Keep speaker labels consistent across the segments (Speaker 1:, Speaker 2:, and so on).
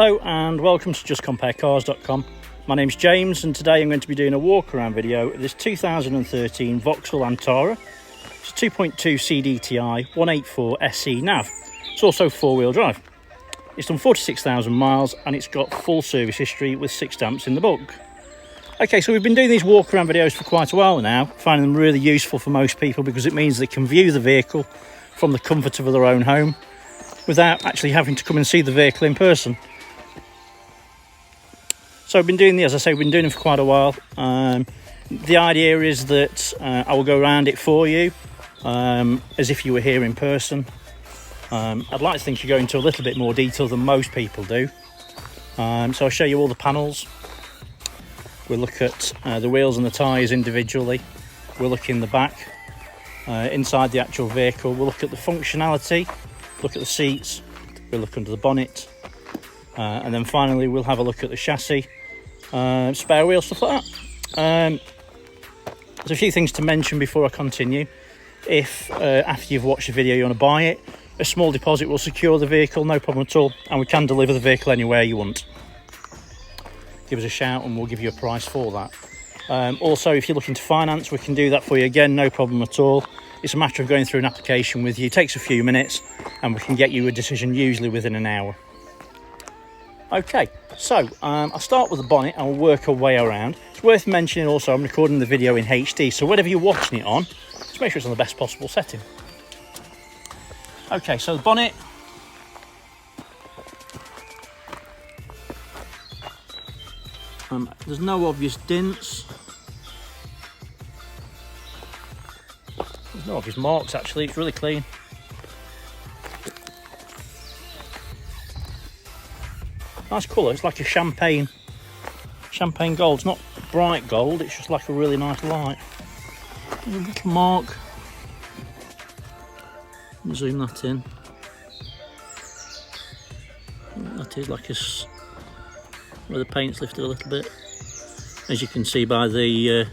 Speaker 1: Hello and welcome to justcomparecars.com. My name's James and today I'm going to be doing a walk around video of this 2013 Vauxhall Antara. It's a 2.2 CDTI 184 SE Nav. It's also four-wheel drive. It's done 46,000 miles and it's got full service history with 6 stamps in the book. Okay, so we've been doing these walk around videos for quite a while now, finding them really useful for most people because it means they can view the vehicle from the comfort of their own home without actually having to come and see the vehicle in person. So I've been doing these, as I say, we've been doing them for quite a while. The idea is that I will go around it for you as if you were here in person. I'd like to think you go into a little bit more detail than most people do. So I'll show you all the panels. We'll look at the wheels and the tyres individually. We'll look in the back, inside the actual vehicle. We'll look at the functionality, look at the seats, we'll look under the bonnet. And then finally we'll have a look at the chassis, spare wheel, stuff like that. There's a few things to mention before I continue. If after you've watched the video you want to buy it, a small deposit will secure the vehicle, no problem at all, and we can deliver the vehicle anywhere you want. Give us a shout and we'll give you a price for that. Also, if you're looking to finance, we can do that for you again, no problem at all. It's a matter of going through an application with you. It takes a few minutes and we can get you a decision usually within an hour. Okay, so I'll start with the bonnet and we'll work our way around. It's worth mentioning also I'm recording the video in HD, so whatever you're watching it on, just make sure it's on the best possible setting. Okay, so the bonnet. There's no obvious dents. There's no obvious marks actually, it's really clean. Nice colour, it's like a champagne gold. It's not bright gold, it's just like a really nice light. There's a little mark. Zoom that in. That is like where the paint's lifted a little bit. As you can see by the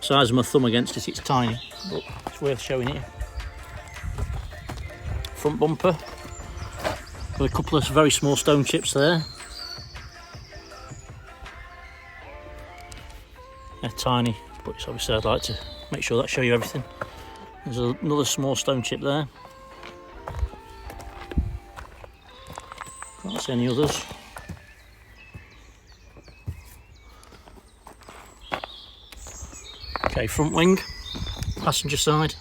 Speaker 1: size of my thumb against it, it's tiny, but it's worth showing it. Front bumper. Got a couple of very small stone chips there. They're tiny, but it's obviously I'd like to make sure that I show you everything. There's another small stone chip there. Can't see any others. Okay, front wing, passenger side.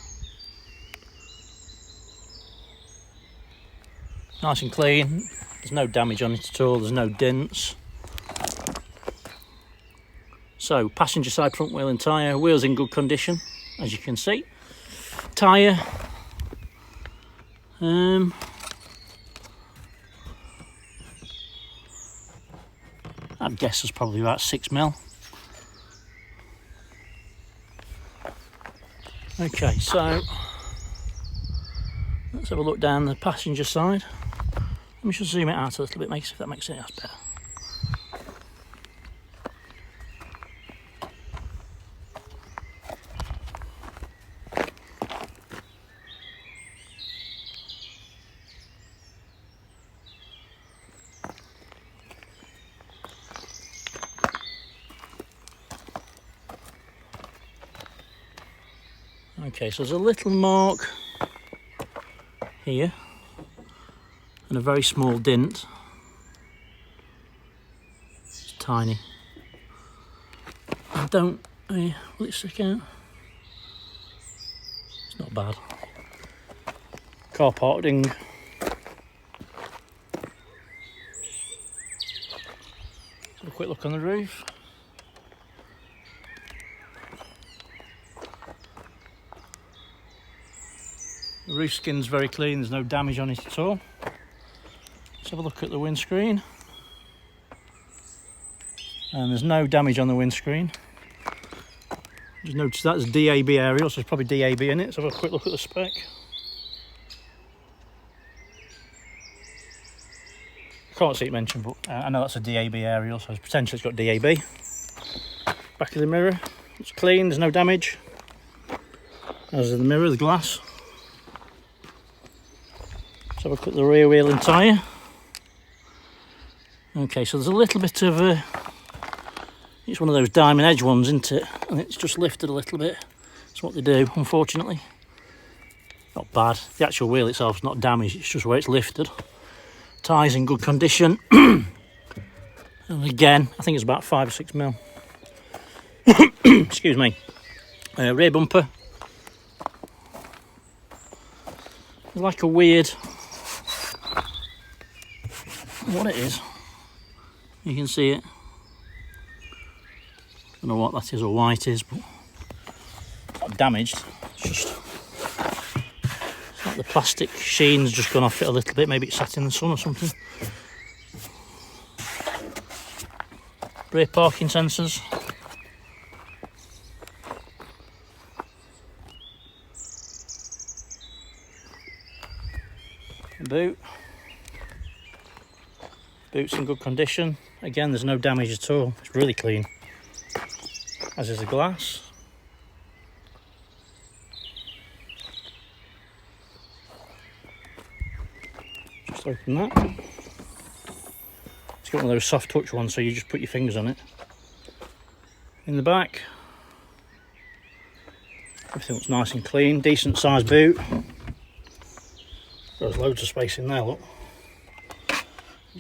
Speaker 1: Nice and clean, there's no damage on it at all, there's no dents. So, passenger side front wheel and tyre, wheels in good condition, as you can see. Tyre, I'd guess there's probably about 6mm. Okay, so let's have a look down the passenger side. Let me just zoom it out a little bit, if that makes it better. Okay, so there's a little mark here and a very small dent. It's tiny. Will it stick out? It's not bad. Car parking. Let's have a quick look on the roof. The roof skin's very clean, there's no damage on it at all. Let's have a look at the windscreen. And there's no damage on the windscreen. Just notice that's DAB aerial, so there's probably DAB in it. Let's have a quick look at the spec. Can't see it mentioned, but I know that's a DAB aerial, so potentially it's got DAB. Back of the mirror, it's clean, there's no damage. As in the mirror, the glass. Let's have a look at the rear wheel and tyre. Okay, so there's a little bit of a... It's one of those diamond edge ones, isn't it? And it's just lifted a little bit. That's what they do, unfortunately. Not bad. The actual wheel itself's not damaged, it's just where it's lifted. Tyres in good condition. And again, I think it's about 5 or 6 mil. Excuse me. Rear bumper. It's like a weird... What it is. You can see it. Don't know what that is or why it is, but not damaged. It's just like the plastic sheen's just gone off it a little bit. Maybe it sat in the sun or something. Rear parking sensors. Boot. Boot's in good condition. Again, there's no damage at all. It's really clean. As is the glass. Just open that. It's got one of those soft touch ones, so you just put your fingers on it. In the back, everything looks nice and clean. Decent sized boot. There's loads of space in there, look.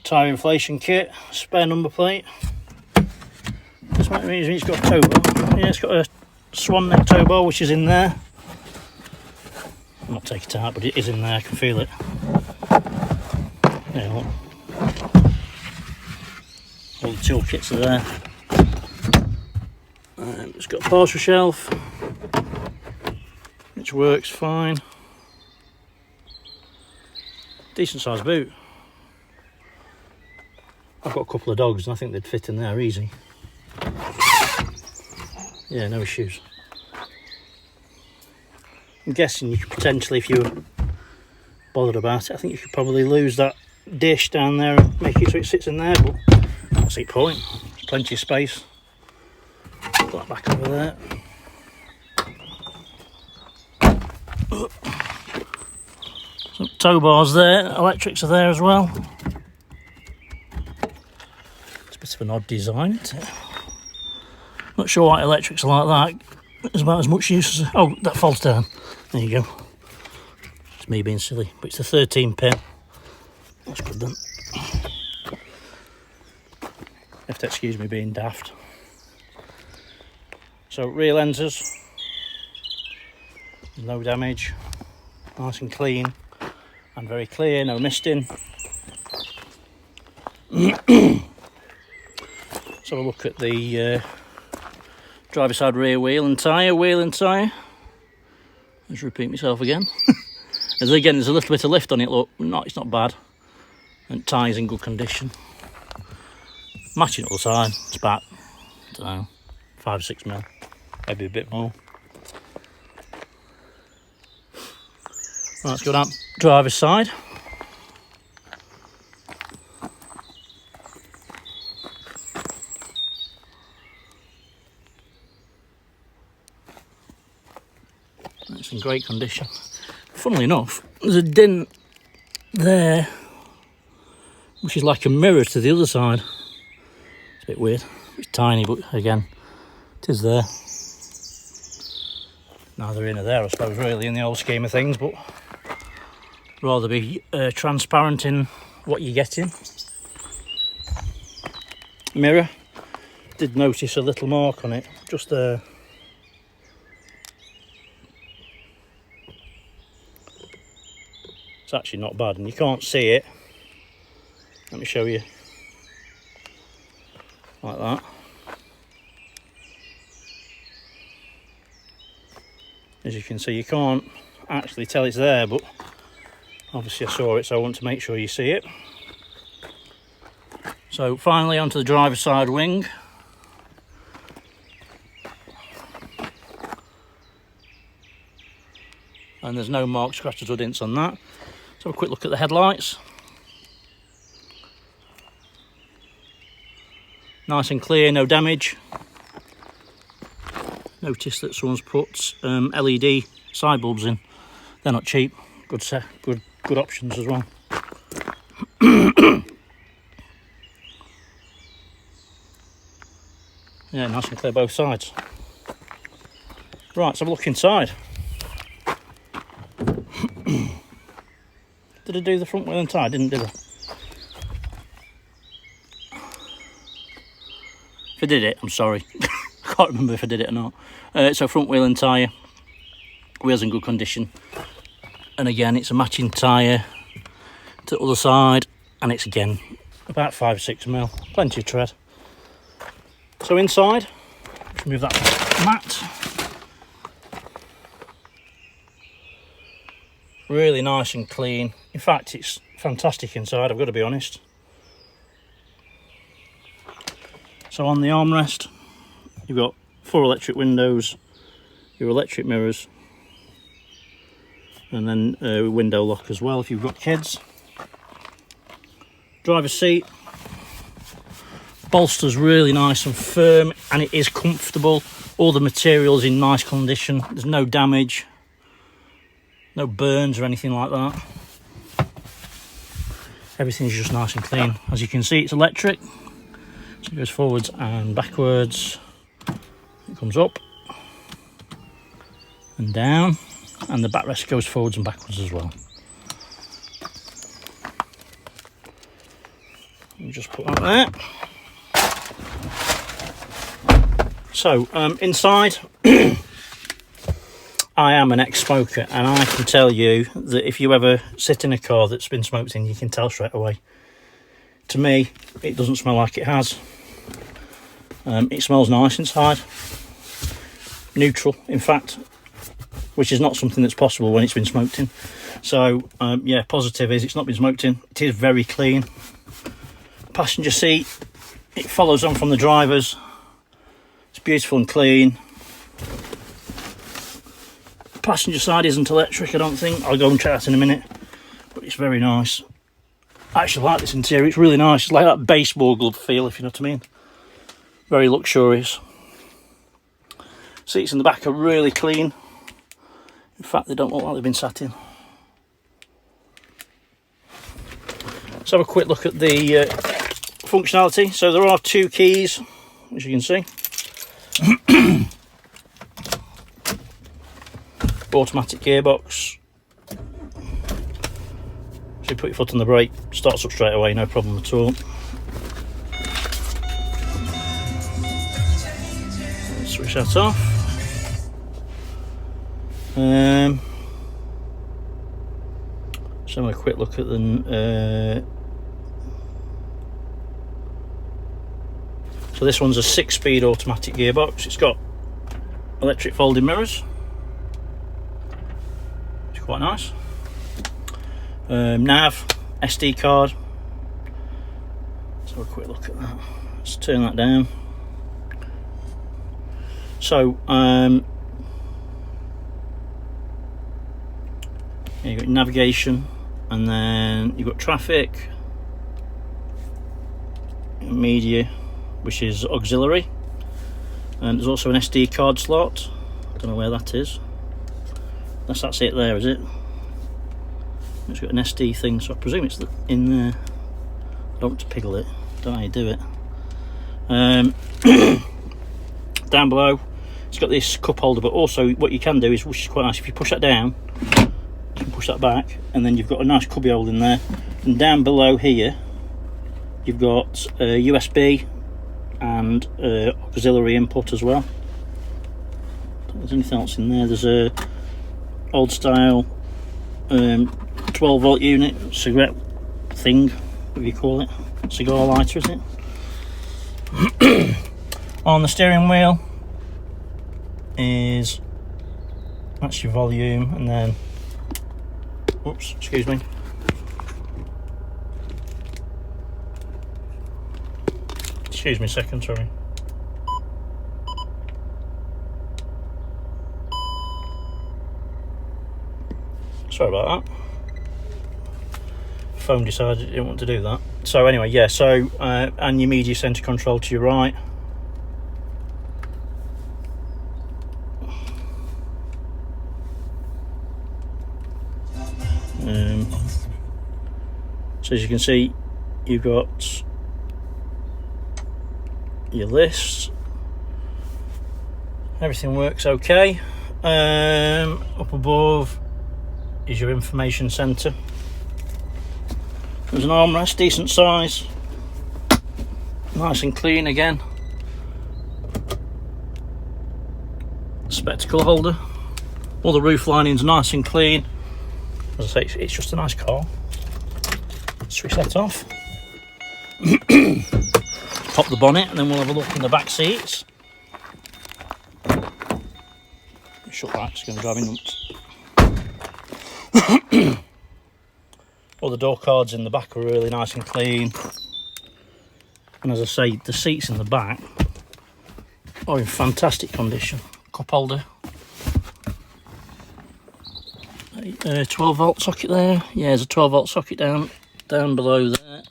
Speaker 1: Tyre inflation kit, spare number plate. This might mean it's got a tow bar. Yeah, it's got a swan neck tow bar, which is in there. I'll not take it out, but it is in there, I can feel it. Yeah, look. All the tool kits are there. It's got a parcel shelf, which works fine. Decent sized boot. I've got a couple of dogs and I think they'd fit in there easy. Yeah, no issues. I'm guessing you could potentially, if you were bothered about it, I think you could probably lose that dish down there and make it so it sits in there, but I don't see the point. There's plenty of space. Put that back over there. Some tow bars there, electrics are there as well. It's a bit of an odd design, isn't it? Not sure why electrics are like that. There's about as much use as... Oh, that falls down. There you go. It's me being silly, but it's a 13 pin. That's good then. You have to excuse me being daft. So rear lenses, no damage, nice and clean and very clear, no misting. Let's have a look at the driver side rear wheel and tyre. Let's repeat myself again. As again, there's a little bit of lift on it, look, it's not bad. And tyres in good condition. Matching all the time, it's about, I don't know, 5 or 6 mil, maybe a bit more. Right, let's go down driver's side. It's in great condition. Funnily enough, there's a dent there, which is like a mirror to the other side. It's a bit weird. It's tiny, but again, it is there. Neither in or there, I suppose, really, in the old scheme of things, but rather be transparent in what you're getting. Mirror. Did notice a little mark on it, just there. It's actually not bad, and you can't see it. Let me show you. Like that. As you can see, you can't actually tell it's there, but obviously I saw it, so I want to make sure you see it. So finally onto the driver's side wing. And there's no marks, scratches or dents on that. Let's have a quick look at the headlights. Nice and clear, no damage. Notice that someone's put LED side bulbs in. They're not cheap. Good options as well. Yeah, nice and clear both sides. Right, let's have a look inside. Did I do the front wheel and tyre? Didn't, did I? If I did it, I'm sorry. I can't remember if I did it or not. So front wheel and tyre, wheels in good condition. And again, it's a matching tyre to the other side, and it's again about 5 or 6 mil, plenty of tread. So inside, let's remove that mat. Really nice and clean. In fact, it's fantastic inside, I've got to be honest. So on the armrest, you've got 4 electric windows, your electric mirrors, and then a window lock as well if you've got kids. Driver's seat, bolster's really nice and firm, and it is comfortable. All the material's in nice condition, there's no damage, no burns or anything like that. Everything's just nice and clean. As you can see, it's electric, so it goes forwards and backwards. It comes up and down, and the backrest goes forwards and backwards as well. We'll just put that there. So inside, I am an ex-smoker, and I can tell you that if you ever sit in a car that's been smoked in, you can tell straight away. To me, it doesn't smell like it has. It smells nice inside, neutral in fact, which is not something that's possible when it's been smoked in. So yeah, positive is it's not been smoked in. It is very clean. Passenger seat, it follows on from the driver's. It's beautiful and clean. Passenger side isn't electric, I don't think. I'll go and check that in a minute, but it's very nice. I actually like this interior, it's really nice. It's like that baseball glove feel, if you know what I mean. Very luxurious. Seats in the back are really clean. In fact, they don't look like they've been sat in. Let's have a quick look at the functionality. So there are 2 keys, as you can see. Automatic gearbox. So you put your foot on the brake, starts up straight away, no problem at all. Switch that off. So have a quick look at the so this one's a 6-speed automatic gearbox. It's got electric folding mirrors, it's quite nice. Nav, SD card. Let's have a quick look at that. Let's turn that down. So you've got navigation, and then you've got traffic, media, which is auxiliary, and there's also an SD card slot. I don't know where that is. That's it there, is it? It's got an SD thing, so I presume it's in there. I don't want to piggle it, don't know how you do it. Down below, it's got this cup holder, but also what you can do is, which is quite nice, if you push that down, you can push that back, and then you've got a nice cubby hole in there. And down below here, you've got USB and auxiliary input as well. I don't think there's anything else in there. There's a old style 12 volt unit, cigarette thing, what do you call it? Cigar lighter, is it? On the steering wheel is, that's your volume, and then, oops, excuse me. Excuse me a second, sorry. Sorry about that. Phone decided it didn't want to do that. So anyway, yeah, so and your media center control to your right. So as you can see, you've got your lists, Everything works okay. Up above is your information centre. There's an armrest, decent size, nice and clean again. Spectacle holder. All the roof lining's nice and clean. As I say, it's just a nice car. Switch that off. Pop the bonnet and then we'll have a look in the back seats. Shut that, it's going to drive me nuts. All the door cards in the back are really nice and clean. And as I say, the seats in the back are in fantastic condition. Cup holder. 12 volt socket there. Yeah, there's a 12 volt socket down below there.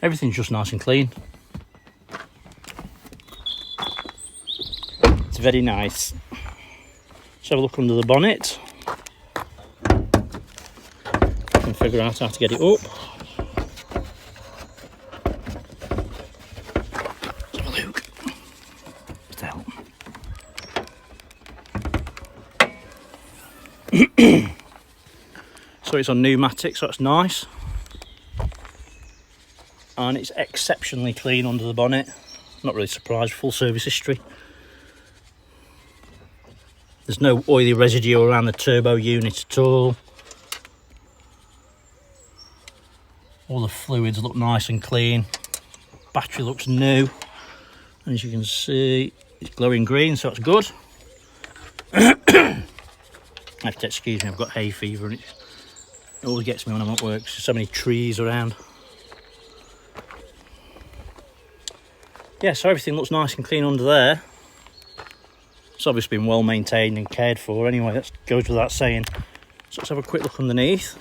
Speaker 1: Everything's just nice and clean. It's very nice. Let's have a look under the bonnet. I can figure out how to get it up. Let's have a look. Still. So it's on pneumatics, so that's nice. And it's exceptionally clean under the bonnet. Not really surprised, full service history. There's no oily residue around the turbo unit at all. All the fluids look nice and clean. Battery looks new. And as you can see, it's glowing green, so that's good. I have to excuse me, I've got hay fever and it always gets me when I'm at work. There's so many trees around. Yeah, so everything looks nice and clean under there. It's obviously been well maintained and cared for anyway, that goes without saying. So let's have a quick look underneath.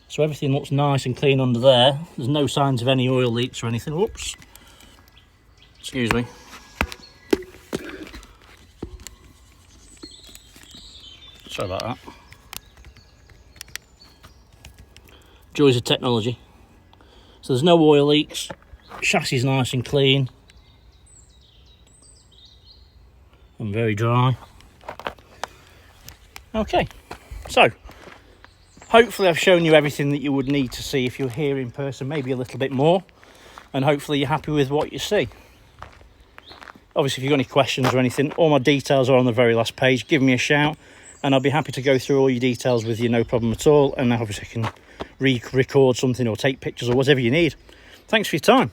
Speaker 1: So everything looks nice and clean under there. There's no signs of any oil leaks or anything. Whoops. Excuse me. Sorry about that. Joys of technology. So there's no oil leaks. Chassis is nice and clean. And very dry. Okay. So hopefully I've shown you everything that you would need to see if you're here in person, maybe a little bit more. And hopefully you're happy with what you see. Obviously, if you've got any questions or anything, all my details are on the very last page. Give me a shout and I'll be happy to go through all your details with you, no problem at all. And obviously I can record something or take pictures or whatever you need. Thanks for your time.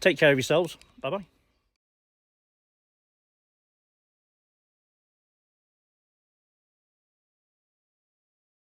Speaker 1: Take care of yourselves. Bye-bye.